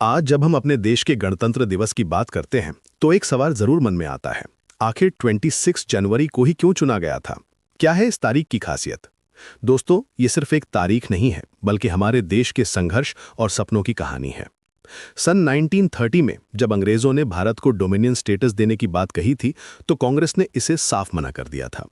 आज जब हम अपने देश के गणतंत्र दिवस की बात करते हैं तो एक सवाल जरूर मन में आता है। आखिर 26 जनवरी को ही क्यों चुना गया था? क्या है इस तारीख की खासियत? दोस्तों, ये सिर्फ एक तारीख नहीं है, बल्कि हमारे देश के संघर्ष और सपनों की कहानी है। सन 1930 में जब अंग्रेजों ने भारत को डोमिनियन स्टेटस देने की बात कही थी, तो कांग्रेस ने इसे साफ मना कर दिया था।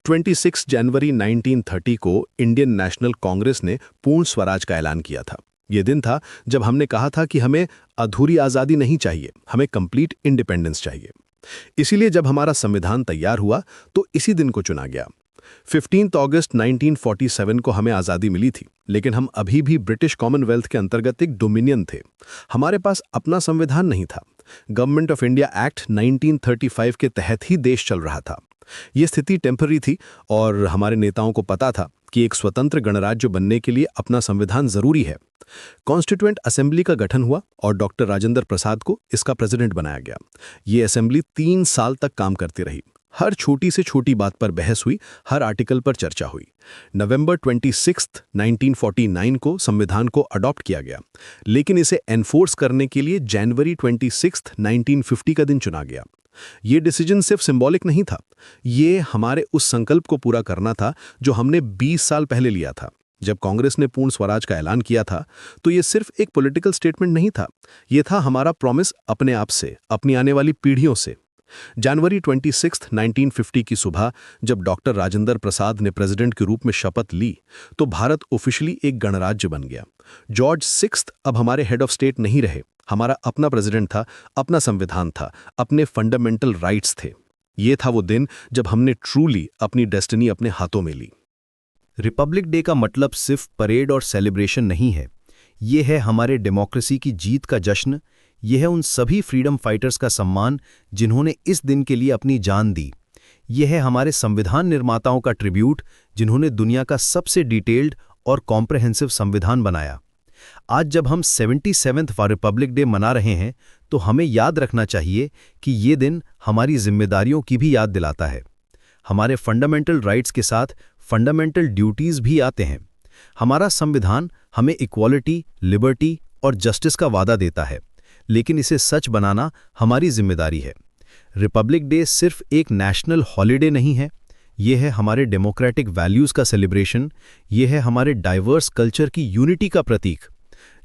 26 जनवरी 1930 को इंडियन नेशनल कांग्रेस ने पूर्ण स्वराज का ऐलान किया था। ये दिन था जब हमने कहा था कि हमें अधूरी आज़ादी नहीं चाहिए, हमें कंप्लीट इंडिपेंडेंस चाहिए। इसीलिए जब हमारा संविधान तैयार हुआ तो इसी दिन को चुना गया। 15 अगस्त 1947 को हमें आज़ादी मिली थी, लेकिन हम अभी भी ब्रिटिश कॉमनवेल्थ के अंतर्गत एक डोमिनियन थे। हमारे पास अपना संविधान नहीं था। गवर्नमेंट ऑफ इंडिया एक्ट 1935 के तहत ही देश चल रहा था। ये स्थिति टेम्पररी थी और हमारे नेताओं को पता था कि एक स्वतंत्र गणराज्य बनने के लिए अपना संविधान जरूरी है। कॉन्स्टिट्यूएंट असेंबली का गठन हुआ और डॉक्टर राजेंद्र प्रसाद को इसका प्रेसिडेंट बनाया गया। ये असेंबली 3 साल तक काम करती रही। हर छोटी से छोटी बात पर बहस हुई, हर आर्टिकल पर चर्चा हुई। नवंबर 26, 1949 को संविधान को अडॉप्ट किया गया, लेकिन इसे एनफोर्स करने के लिए जनवरी 26, 1950 का दिन चुना गया। ये डिसीजन सिर्फ सिंबॉलिक नहीं था, ये हमारे उस संकल्प को पूरा करना था जो हमने 20 साल पहले लिया था। जब कांग्रेस ने पूर्ण स्वराज का ऐलान किया था तो ये सिर्फ एक पॉलिटिकल स्टेटमेंट नहीं था, ये था हमारा प्रॉमिस अपने आप से, अपनी आने वाली पीढ़ियों से। जनवरी 26, 1950 की सुबह जब डॉक्टर राजेंद्र प्रसाद ने प्रेसिडेंट के रूप में शपथ ली तो भारत ऑफिशियली एक गणराज्य बन गया। जॉर्ज 6 अब हमारे हेड ऑफ स्टेट नहीं रहे। हमारा अपना प्रेसिडेंट था, अपना संविधान था, अपने फंडामेंटल राइट्स थे। ये था वो दिन जब हमने ट्रूली अपनी डेस्टिनी अपने हाथों में ली। रिपब्लिक डे का मतलब सिर्फ परेड और सेलिब्रेशन नहीं है, ये है हमारे डेमोक्रेसी की जीत का जश्न। ये है उन सभी फ्रीडम फाइटर्स का सम्मान जिन्होंने इस दिन के लिए अपनी जान दी। ये है हमारे संविधान निर्माताओं का ट्रिब्यूट जिन्होंने दुनिया का सबसे डिटेल्ड और कॉम्प्रहेंसिव संविधान बनाया। आज जब हम 77वां रिपब्लिक डे मना रहे हैं तो हमें याद रखना चाहिए कि ये दिन हमारी जिम्मेदारियों की भी याद दिलाता है। हमारे फंडामेंटल राइट्स के साथ फंडामेंटल ड्यूटीज भी आते हैं। हमारा संविधान हमें इक्वालिटी, लिबर्टी और जस्टिस का वादा देता है, लेकिन इसे सच बनाना हमारी जिम्मेदारी है। रिपब्लिक डे सिर्फ एक नेशनल हॉलिडे नहीं है, ये है हमारे डेमोक्रेटिक वैल्यूज़ का सेलिब्रेशन, ये है हमारे डाइवर्स कल्चर की यूनिटी का प्रतीक।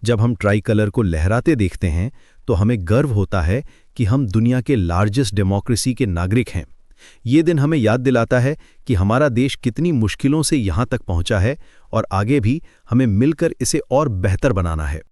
जब हम ट्राई कलर को लहराते देखते हैं तो हमें गर्व होता है कि हम दुनिया के लार्जेस्ट डेमोक्रेसी के नागरिक हैं। ये दिन हमें याद दिलाता है कि हमारा देश कितनी मुश्किलों से यहाँ तक पहुँचा है और आगे भी हमें मिलकर इसे और बेहतर बनाना है।